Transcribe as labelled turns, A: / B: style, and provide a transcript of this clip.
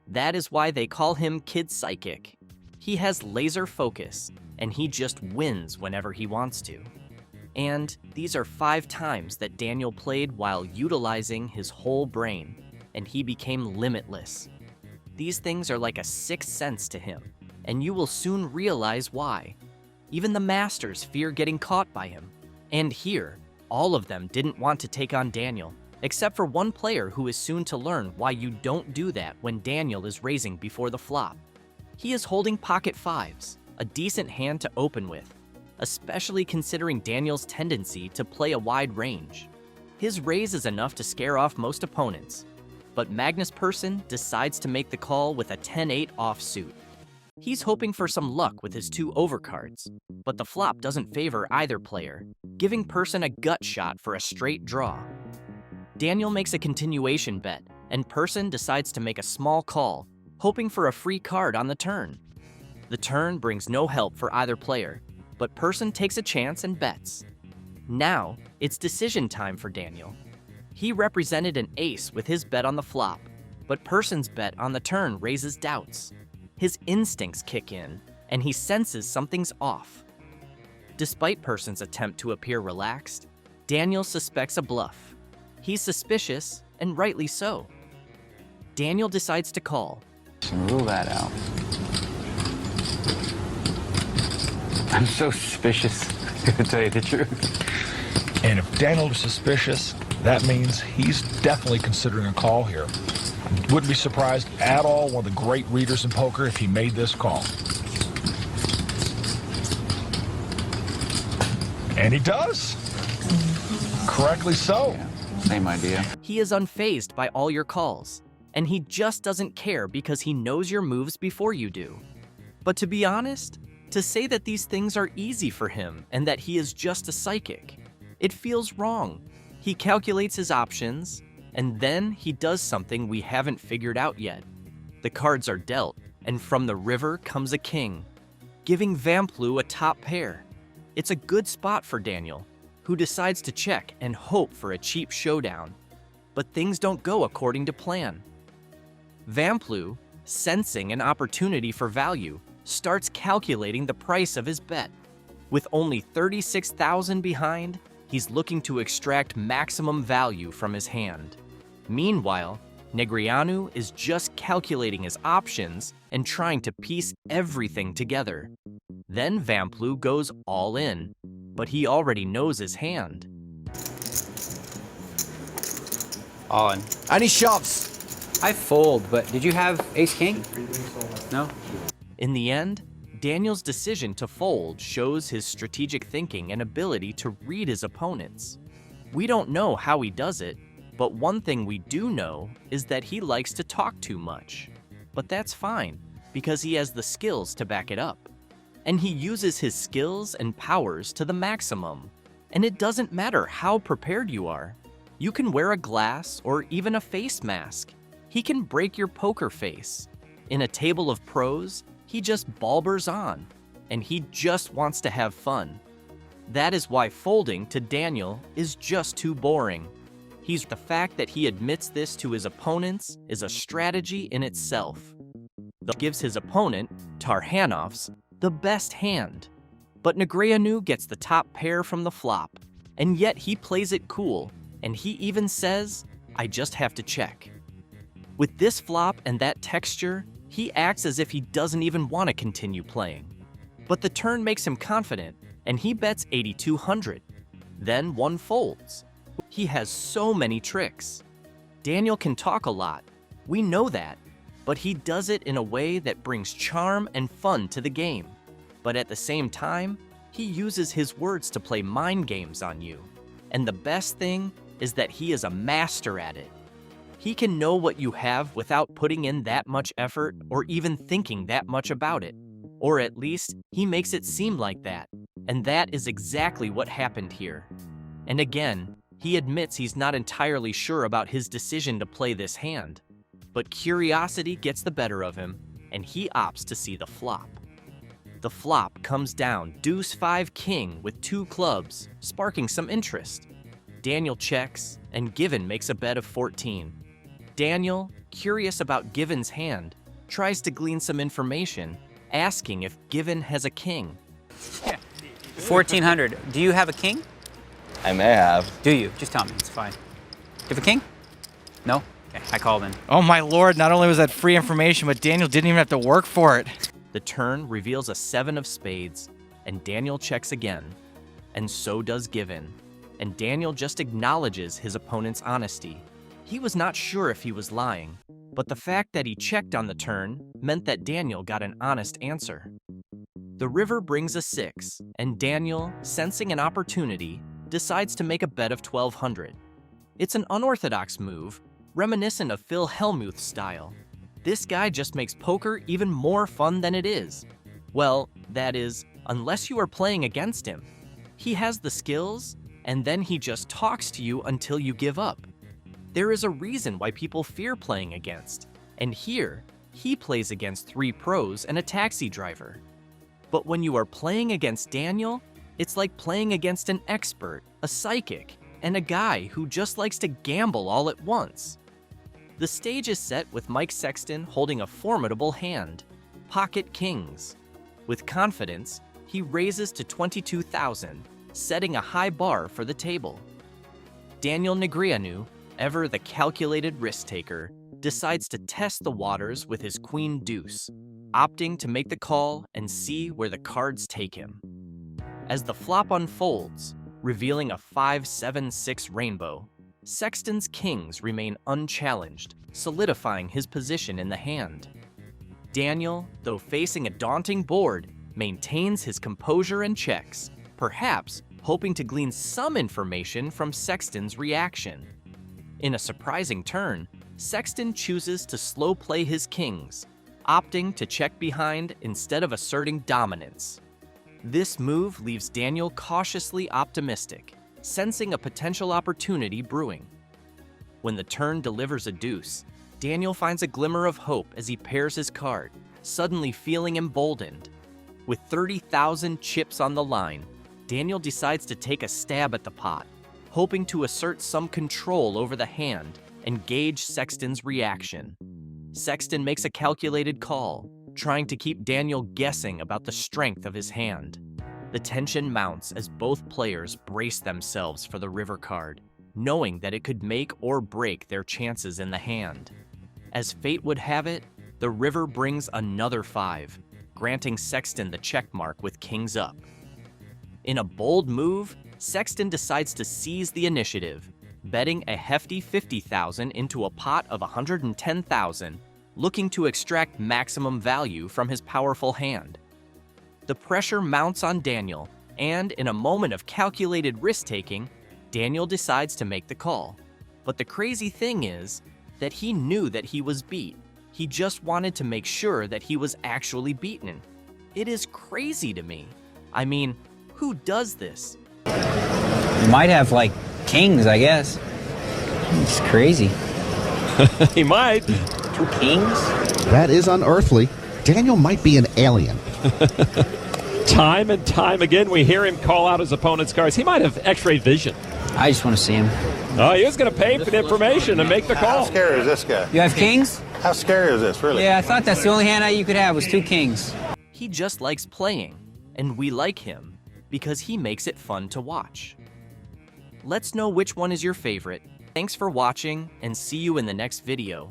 A: That is why they call him Kid Psychic. He has laser focus, and he just wins whenever he wants to. And these are 5 times that Daniel played while utilizing his whole brain, and he became limitless. These things are like a sixth sense to him, and you will soon realize why. Even the masters fear getting caught by him. And here, all of them didn't want to take on Daniel, except for one player who is soon to learn why you don't do that when Daniel is raising before the flop. He is holding pocket 5s, a decent hand to open with, especially considering Daniel's tendency to play a wide range. His raise is enough to scare off most opponents, but Magnus person decides to make the call with a 10-8 offsuit. He's hoping for some luck with his 2 overcards, but the flop doesn't favor either player, giving person a gut shot for a straight draw. Daniel makes a continuation bet, and person decides to make a small call, hoping for a free card on the turn. The turn brings no help for either player, but person takes a chance and bets. Now, it's decision time for Daniel. He represented an ace with his bet on the flop, but person's bet on the turn raises doubts. His instincts kick in, and he senses something's off. Despite person's attempt to appear relaxed, Daniel suspects a bluff. He's suspicious, and rightly so. Daniel decides to call.
B: Rule that out. I'm so suspicious, to tell you the truth.
C: And if Daniel is suspicious, that means he's definitely considering a call here. Wouldn't be surprised at all, one of the great readers in poker, if he made this call. And he does. Correctly so.
B: Yeah, same idea.
A: He is unfazed by all your calls, and he just doesn't care because he knows your moves before you do. But to be honest, to say that these things are easy for him and that he is just a psychic, it feels wrong. He calculates his options, and then he does something we haven't figured out yet. The cards are dealt, and from the river comes a king, giving Vamplu a top pair. It's a good spot for Daniel, who decides to check and hope for a cheap showdown. But things don't go according to plan. Vamplu, sensing an opportunity for value, starts calculating the price of his bet. With only 36,000 behind, he's looking to extract maximum value from his hand. Meanwhile, Negreanu is just calculating his options and trying to piece everything together. Then Vamplu goes all in, but he already knows his hand.
B: All in.
D: And he shoves.
B: I fold, but did you have ace-king? No?
A: In the end, Daniel's decision to fold shows his strategic thinking and ability to read his opponents. We don't know how he does it, but one thing we do know is that he likes to talk too much. But that's fine, because he has the skills to back it up. And he uses his skills and powers to the maximum. And it doesn't matter how prepared you are. You can wear a glass or even a face mask. He can break your poker face. In a table of pros, he just balbers on, and he just wants to have fun. That is why folding to Daniel is just too boring. The fact that he admits this to his opponents is a strategy in itself. That gives his opponent, Tarhanov's, the best hand. But Negreanu gets the top pair from the flop, and yet he plays it cool, and he even says, "I just have to check." With this flop and that texture, he acts as if he doesn't even want to continue playing. But the turn makes him confident, and he bets 8,200. Then one folds. He has so many tricks. Daniel can talk a lot. We know that. But he does it in a way that brings charm and fun to the game. But at the same time, he uses his words to play mind games on you. And the best thing is that he is a master at it. He can know what you have without putting in that much effort or even thinking that much about it. Or at least, he makes it seem like that. And that is exactly what happened here. And again, he admits he's not entirely sure about his decision to play this hand. But curiosity gets the better of him, and he opts to see the flop. The flop comes down deuce-5 king with 2 clubs, sparking some interest. Daniel checks, and Given makes a bet of 14. Daniel, curious about Given's hand, tries to glean some information, asking if Given has a king.
D: 1,400. Do you have a king?
E: I may have.
D: Do you? Just tell me. It's fine. You have a king? No? Okay, I called in.
F: Oh my lord, not only was that free information, but Daniel didn't even have to work for it.
A: The turn reveals a 7 of spades, and Daniel checks again. And so does Given. And Daniel just acknowledges his opponent's honesty. He was not sure if he was lying, but the fact that he checked on the turn meant that Daniel got an honest answer. The river brings a 6, and Daniel, sensing an opportunity, decides to make a bet of 1,200. It's an unorthodox move, reminiscent of Phil Hellmuth's style. This guy just makes poker even more fun than it is. Well, that is, unless you are playing against him. He has the skills, and then he just talks to you until you give up. There is a reason why people fear playing against, and here, he plays against 3 pros and a taxi driver. But when you are playing against Daniel, it's like playing against an expert, a psychic, and a guy who just likes to gamble all at once. The stage is set with Mike Sexton holding a formidable hand, pocket kings. With confidence, he raises to 22,000, setting a high bar for the table. Daniel Negreanu, ever the calculated risk taker, decides to test the waters with his queen deuce, opting to make the call and see where the cards take him. As the flop unfolds, revealing a 5-7-6 rainbow, Sexton's kings remain unchallenged, solidifying his position in the hand. Daniel, though facing a daunting board, maintains his composure and checks, perhaps hoping to glean some information from Sexton's reaction. In a surprising turn, Sexton chooses to slow play his kings, opting to check behind instead of asserting dominance. This move leaves Daniel cautiously optimistic, sensing a potential opportunity brewing. When the turn delivers a deuce, Daniel finds a glimmer of hope as he pairs his card, suddenly feeling emboldened. With 30,000 chips on the line, Daniel decides to take a stab at the pot, hoping to assert some control over the hand and gauge Sexton's reaction. Sexton makes a calculated call, trying to keep Daniel guessing about the strength of his hand. The tension mounts as both players brace themselves for the river card, knowing that it could make or break their chances in the hand. As fate would have it, the river brings another 5, granting Sexton the checkmark with kings up. In a bold move, Sexton decides to seize the initiative, betting a hefty 50,000 into a pot of 110,000, looking to extract maximum value from his powerful hand. The pressure mounts on Daniel, and in a moment of calculated risk-taking, Daniel decides to make the call. But the crazy thing is that he knew that he was beat. He just wanted to make sure that he was actually beaten. It is crazy to me. I mean, who does this?
D: You might have, like, kings, I guess. It's crazy.
G: He might.
D: 2 kings?
H: That is unearthly. Daniel might be an alien.
G: Time and time again, we hear him call out his opponent's cards. He might have x-ray vision.
D: I just want to see him.
G: Oh, he was going to pay for the information and make the
E: How
G: call.
E: scary is this guy?
D: You have kings?
E: How scary is this, really?
D: Yeah, I thought that's the only hand you could have was 2 kings.
A: He just likes playing, and we like him because he makes it fun to watch. Let's know which one is your favorite. Thanks for watching, and see you in the next video.